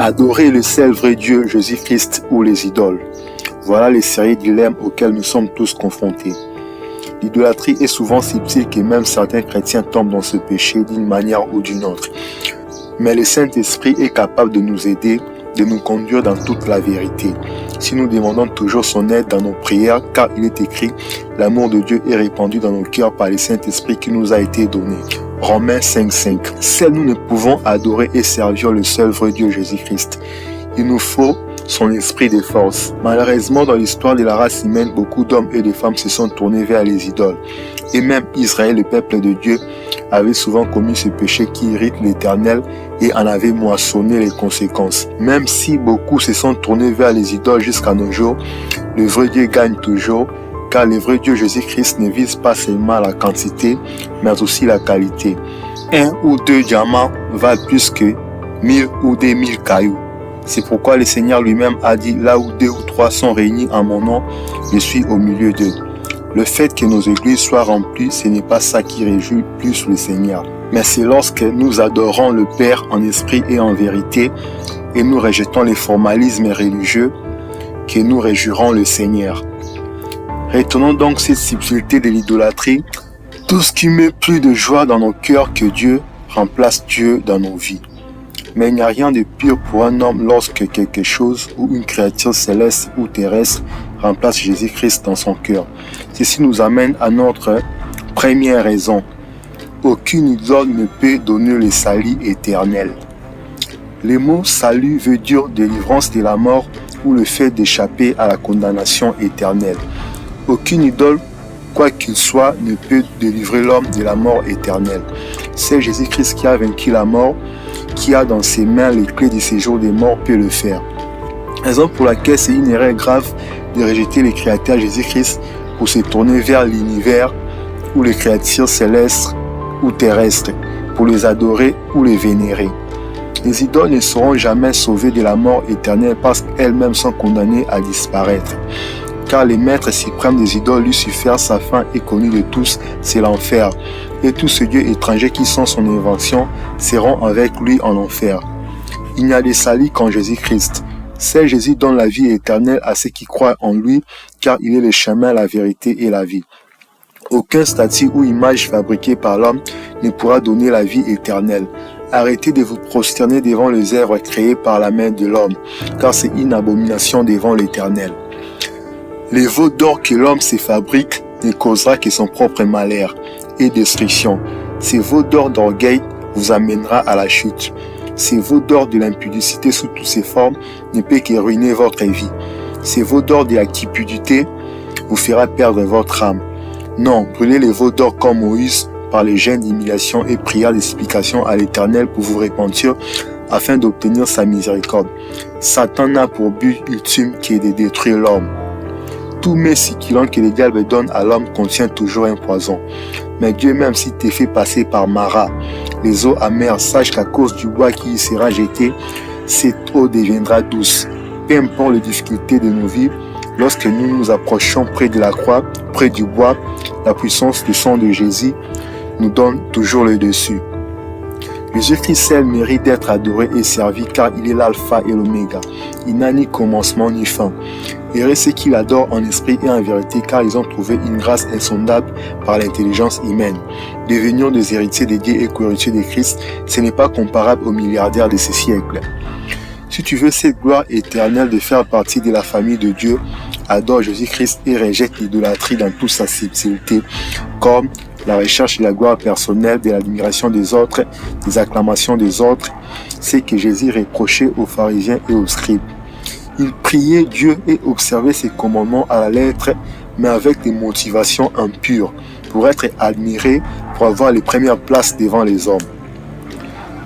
Adorer le seul vrai Dieu, Jésus-Christ, ou les idoles. Voilà les sérieux dilemmes auxquels nous sommes tous confrontés. L'idolâtrie est souvent subtile que même certains chrétiens tombent dans ce péché d'une manière ou d'une autre. Mais le Saint-Esprit est capable de nous aider, de nous conduire dans toute la vérité. Si nous demandons toujours son aide dans nos prières, car il est écrit, l'amour de Dieu est répandu dans nos cœurs par le Saint-Esprit qui nous a été donné. Romains 5:5. Seuls nous ne pouvons adorer et servir le seul vrai Dieu Jésus-Christ. Il nous faut son esprit de force. Malheureusement, dans l'histoire de la race humaine, beaucoup d'hommes et de femmes se sont tournés vers les idoles. Et même Israël, le peuple de Dieu, avait souvent commis ce péché qui irrite l'Éternel et en avait moissonné les conséquences. Même si beaucoup se sont tournés vers les idoles jusqu'à nos jours, le vrai Dieu gagne toujours, car le vrai Dieu Jésus-Christ ne vise pas seulement la quantité, mais aussi la qualité. 1 ou 2 diamants valent plus que 1000 ou des 1000 cailloux. C'est pourquoi le Seigneur lui-même a dit, là où 2 ou 3 sont réunis en mon nom, je suis au milieu d'eux. Le fait que nos églises soient remplies, ce n'est pas ça qui réjouit plus le Seigneur. Mais c'est lorsque nous adorons le Père en esprit et en vérité, et nous rejetons les formalismes religieux, que nous réjouirons le Seigneur. Retenons donc cette subtilité de l'idolâtrie. Tout ce qui met plus de joie dans nos cœurs que Dieu remplace Dieu dans nos vies. Mais il n'y a rien de pire pour un homme lorsque quelque chose ou une créature céleste ou terrestre remplace Jésus-Christ dans son cœur. Ceci nous amène à notre première raison. Aucune idole ne peut donner le salut éternel. Le mot salut veut dire délivrance de la mort ou le fait d'échapper à la condamnation éternelle. Aucune idole, quoi qu'il soit, ne peut délivrer l'homme de la mort éternelle. C'est Jésus-Christ qui a vaincu la mort, qui a dans ses mains les clés du séjour des morts, peut le faire. Raison pour laquelle c'est une erreur grave de rejeter les créateurs Jésus-Christ pour se tourner vers l'univers ou les créatures célestes ou terrestres, pour les adorer ou les vénérer. Les idoles ne seront jamais sauvées de la mort éternelle parce qu'elles-mêmes sont condamnées à disparaître. Car les maîtres suprêmes des idoles, Lucifer, sa fin est connue de tous, c'est l'enfer. Et tous ces dieux étrangers qui sont son invention seront avec lui en enfer. Il n'y a de salut qu'en Jésus-Christ. C'est Jésus donne la vie éternelle à ceux qui croient en lui, car il est le chemin, la vérité et la vie. Aucun statut ou image fabriquée par l'homme ne pourra donner la vie éternelle. Arrêtez de vous prosterner devant les œuvres créées par la main de l'homme, car c'est une abomination devant l'Éternel. Les veaux d'or que l'homme se fabrique ne causera que son propre malheur et destruction. Ces veaux d'or d'orgueil vous amènera à la chute. Ces veaux d'or de l'impudicité sous toutes ses formes ne peut que ruiner votre vie. Ces veaux d'or de la cupidité vous fera perdre votre âme. Non, brûlez les veaux d'or comme Moïse par les jeûnes d'humiliation et prières d'explication à l'Éternel pour vous repentir afin d'obtenir sa miséricorde. Satan n'a pour but ultime que de détruire l'homme. Tout mets succulent que le diable donne à l'homme contient toujours un poison. Mais Dieu, même s'il te fait passer par Mara, les eaux amères, sache qu'à cause du bois qui y sera jeté, cette eau deviendra douce. Peu importe les difficultés de nos vies, lorsque nous nous approchons près de la croix, près du bois, la puissance du sang de Jésus nous donne toujours le dessus. Jésus-Christ seul mérite d'être adoré et servi car il est l'alpha et l'oméga. Il n'a ni commencement ni fin. Heureux ceux qui l'adorent en esprit et en vérité car ils ont trouvé une grâce insondable par l'intelligence humaine. Devenir des héritiers de Dieu et co-héritiers de Christ, ce n'est pas comparable aux milliardaires de ce siècle. Si tu veux cette gloire éternelle de faire partie de la famille de Dieu, adore Jésus-Christ et rejette l'idolâtrie dans toute sa subtilité, comme la recherche de la gloire personnelle, de l'admiration des autres, des acclamations des autres, c'est que Jésus reprochait aux pharisiens et aux scribes. Ils priaient Dieu et observaient ses commandements à la lettre, mais avec des motivations impures, pour être admirés, pour avoir les premières places devant les hommes.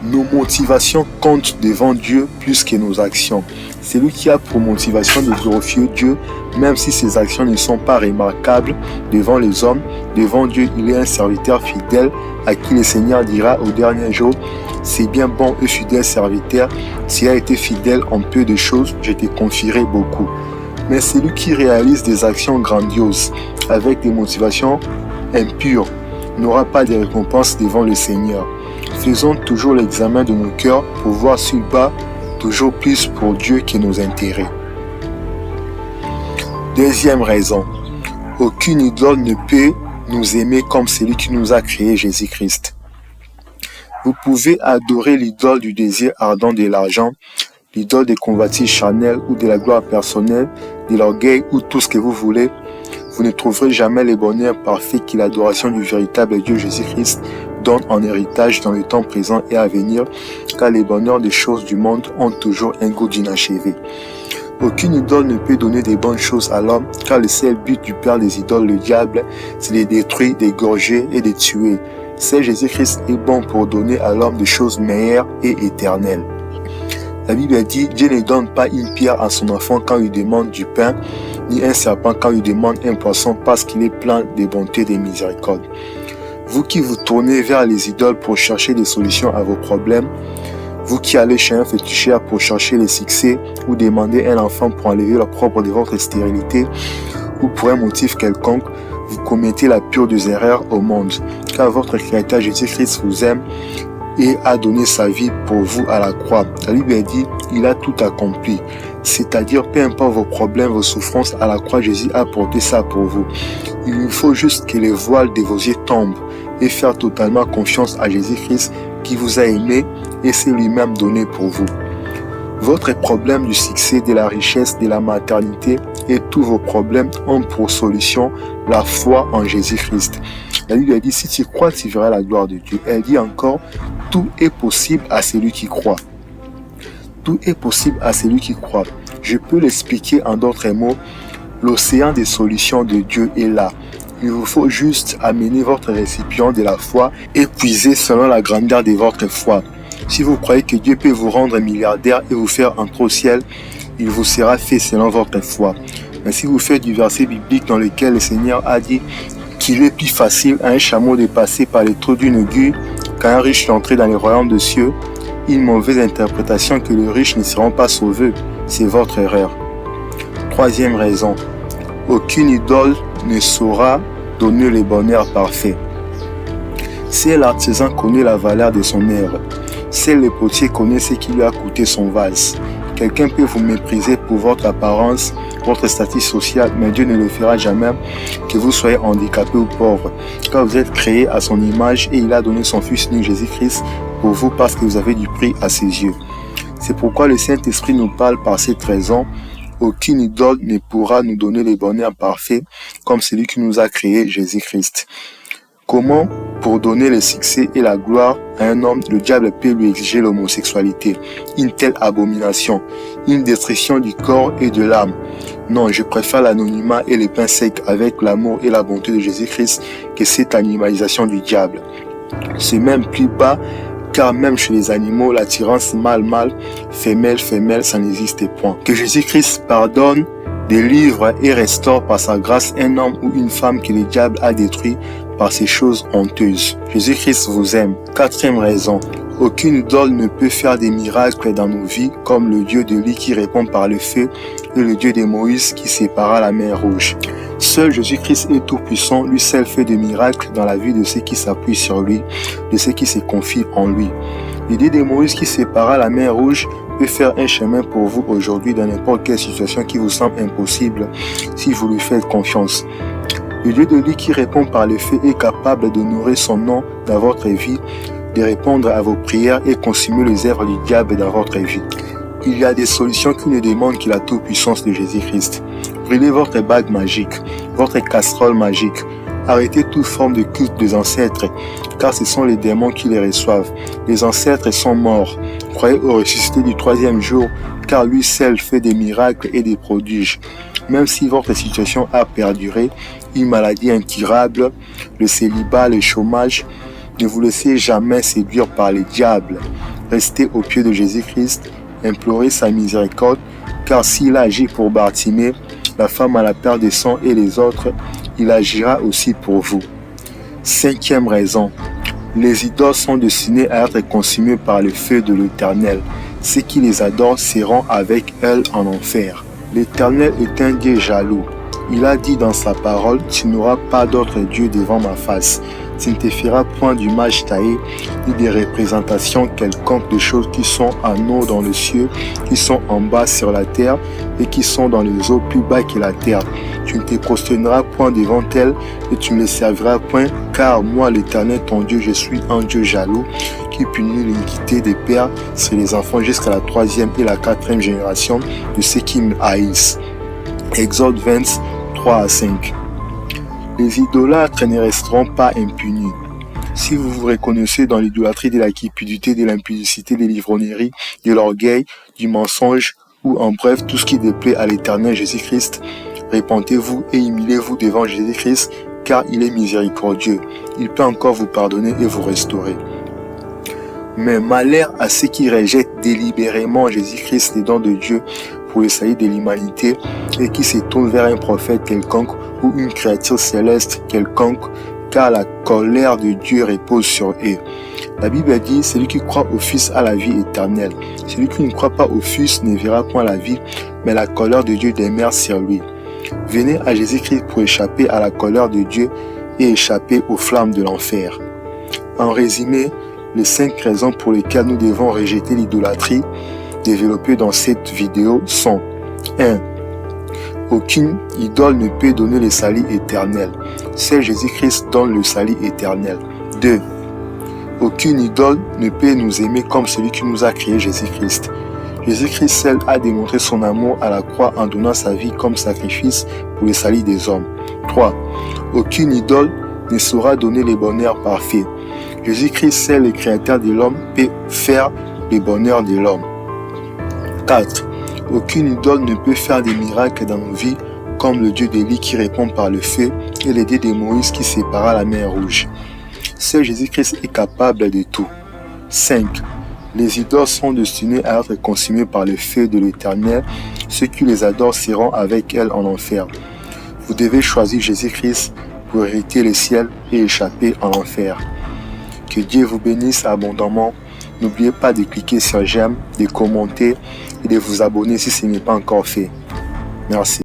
Nos motivations comptent devant Dieu plus que nos actions. C'est lui qui a pour motivation de glorifier Dieu, même si ses actions ne sont pas remarquables devant les hommes. Devant Dieu, il est un serviteur fidèle à qui le Seigneur dira au dernier jour, « C'est bien bon et fidèle serviteur, s'il a été fidèle en peu de choses, je te confierai beaucoup. » Mais celui qui réalise des actions grandioses avec des motivations impures n'aura pas de récompense devant le Seigneur. Faisons toujours l'examen de nos cœurs pour voir s'il bat toujours plus pour Dieu que nos intérêts. Deuxième raison, aucune idole ne peut nous aimer comme celui qui nous a créé, Jésus-Christ. Vous pouvez adorer l'idole du désir ardent de l'argent, l'idole des convoitises charnelles ou de la gloire personnelle, de l'orgueil ou tout ce que vous voulez. Vous ne trouverez jamais le bonheur parfait que l'adoration du véritable Dieu Jésus-Christ donne en héritage dans le temps présent et à venir, car les bonheurs des choses du monde ont toujours un goût d'inachevé. Aucune idole ne peut donner des bonnes choses à l'homme, car le seul but du père des idoles, le diable, c'est de détruire, d'égorger et de tuer. Seul Jésus-Christ est bon pour donner à l'homme des choses meilleures et éternelles. La Bible dit, Dieu ne donne pas une pierre à son enfant quand il demande du pain, ni un serpent quand il demande un poisson, parce qu'il est plein de bonté et de miséricorde. Vous qui vous tournez vers les idoles pour chercher des solutions à vos problèmes, vous qui allez chez un féticheur pour chercher le succès ou demander un enfant pour enlever l'opprobre de votre stérilité ou pour un motif quelconque, vous commettez la pire des erreurs au monde, car votre Créateur Jésus-Christ vous aime et a donné sa vie pour vous à la croix. La Bible dit, il a tout accompli. C'est-à-dire, peu importe vos problèmes, vos souffrances, à la croix, Jésus a porté ça pour vous. Il vous faut juste que les voiles de vos yeux tombent et faire totalement confiance à Jésus-Christ qui vous a aimé et s'est lui-même donné pour vous. Votre problème du succès, de la richesse, de la maternité et tous vos problèmes ont pour solution la foi en Jésus-Christ. La Bible dit, si tu crois, tu verras la gloire de Dieu. Elle dit encore, tout est possible à celui qui croit. Tout est possible à celui qui croit. Je peux l'expliquer en d'autres mots, l'océan des solutions de Dieu est là. Il vous faut juste amener votre récipient de la foi et puiser selon la grandeur de votre foi. Si vous croyez que Dieu peut vous rendre milliardaire et vous faire entrer au ciel, il vous sera fait selon votre foi. Mais si vous faites du verset biblique dans lequel le Seigneur a dit qu'il est plus facile à un chameau de passer par les trous d'une aiguille qu'à un riche d'entrer dans le royaume des cieux, une mauvaise interprétation que les riches ne seront pas sauvés, c'est votre erreur. Troisième raison, aucune idole ne saura donner le bonheur parfait. Seul l'artisan connaît la valeur de son œuvre. Seul le potier connaît ce qui lui a coûté son vase. Quelqu'un peut vous mépriser pour votre apparence, votre statut social, mais Dieu ne le fera jamais que vous soyez handicapé ou pauvre, car vous êtes créé à son image et il a donné son Fils unique Jésus-Christ pour vous parce que vous avez du prix à ses yeux. C'est pourquoi le Saint-Esprit nous parle par cette raison. Aucune idole ne pourra nous donner le bonheur parfait comme celui qui nous a créé, Jésus-Christ. Comment, pour donner le succès et la gloire à un homme, le diable peut lui exiger l'homosexualité, une telle abomination, une destruction du corps et de l'âme? Non, je préfère l'anonymat et le pain sec avec l'amour et la bonté de Jésus-Christ que cette animalisation du diable. C'est même plus bas, car même chez les animaux, l'attirance mâle-mâle, femelle-femelle, ça n'existe point. Que Jésus-Christ pardonne, délivre et restaure par sa grâce un homme ou une femme que le diable a détruit par ces choses honteuses. Jésus-Christ vous aime. Quatrième raison, aucune idole ne peut faire des miracles dans nos vies comme le Dieu d'Élie qui répond par le feu et le Dieu de Moïse qui sépara la mer Rouge. Seul Jésus-Christ est tout-puissant, lui seul fait des miracles dans la vie de ceux qui s'appuient sur lui, de ceux qui se confient en lui. Le Dieu de Moïse qui sépara la mer Rouge peut faire un chemin pour vous aujourd'hui dans n'importe quelle situation qui vous semble impossible si vous lui faites confiance. Le Dieu de lui qui répond par le feu est capable de nourrir son nom dans votre vie, de répondre à vos prières et consumer les œuvres du diable dans votre vie. Il y a des solutions qui ne demandent que la toute-puissance de Jésus-Christ. Brûlez votre bague magique, votre casserole magique. Arrêtez toute forme de culte des ancêtres, car ce sont les démons qui les reçoivent. Les ancêtres sont morts. Croyez au ressuscité du troisième jour, car lui seul fait des miracles et des prodiges. Même si votre situation a perduré, une maladie incurable, le célibat, le chômage, ne vous laissez jamais séduire par les diables. Restez au pied de Jésus-Christ, implorez sa miséricorde, car s'il agit pour Bartimée, la femme à la perte de sang et les autres, il agira aussi pour vous. Cinquième raison, les idoles sont destinées à être consumées par le feu de l'Éternel. Ceux qui les adorent seront avec elles en enfer. L'Éternel est un Dieu jaloux. Il a dit dans sa parole, tu n'auras pas d'autre Dieu devant ma face. Tu ne te feras point d'image taillée, ni des représentations quelconques de choses qui sont en haut dans le ciel, qui sont en bas sur la terre, et qui sont dans les eaux plus bas que la terre. Tu ne te prosterneras point devant elles, et tu ne les serviras point, car moi, l'Éternel, ton Dieu, je suis un Dieu jaloux, qui punit l'iniquité des pères sur les enfants jusqu'à la 3e et la 4e génération de ceux qui me haïssent. Exode 20, 3 à 5. Les idolâtres ne resteront pas impunis. Si vous vous reconnaissez dans l'idolâtrie de la cupidité, de l'impudicité, de l'ivrognerie, de l'orgueil, du mensonge, ou en bref tout ce qui déplaît à l'Éternel Jésus-Christ, répentez-vous et humiliez-vous devant Jésus-Christ, car il est miséricordieux. Il peut encore vous pardonner et vous restaurer. Mais malheur à ceux qui rejettent délibérément Jésus-Christ, les dons de Dieu, pour le salut de l'humanité, et qui se tournent vers un prophète quelconque ou une créature céleste quelconque, car la colère de Dieu repose sur eux. La Bible dit, celui qui croit au Fils a la vie éternelle. Celui qui ne croit pas au Fils ne verra point la vie, mais la colère de Dieu demeure sur lui. Venez à Jésus-Christ pour échapper à la colère de Dieu et échapper aux flammes de l'enfer. En résumé, les 5 raisons pour lesquelles nous devons rejeter l'idolâtrie développées dans cette vidéo sont 1. Aucune idole ne peut donner le salut éternel. Seul Jésus-Christ donne le salut éternel. 2. Aucune idole ne peut nous aimer comme celui qui nous a créé, Jésus-Christ. Jésus-Christ seul a démontré son amour à la croix en donnant sa vie comme sacrifice pour le salut des hommes. 3. Aucune idole ne saura donner le bonheur parfait. Jésus-Christ seul, le créateur de l'homme, peut faire le bonheur de l'homme. 4. Aucune idole ne peut faire des miracles dans nos vies, comme le Dieu d'Élie qui répond par le feu et le Dieu de Moïse qui sépara la mer Rouge. Seul Jésus-Christ est capable de tout. 5. Les idoles sont destinées à être consumées par le feu de l'Éternel. Ceux qui les adorent seront avec elles en enfer. Vous devez choisir Jésus-Christ pour hériter le ciel et échapper en enfer. Que Dieu vous bénisse abondamment. N'oubliez pas de cliquer sur j'aime, de commenter et de vous abonner si ce n'est pas encore fait. Merci.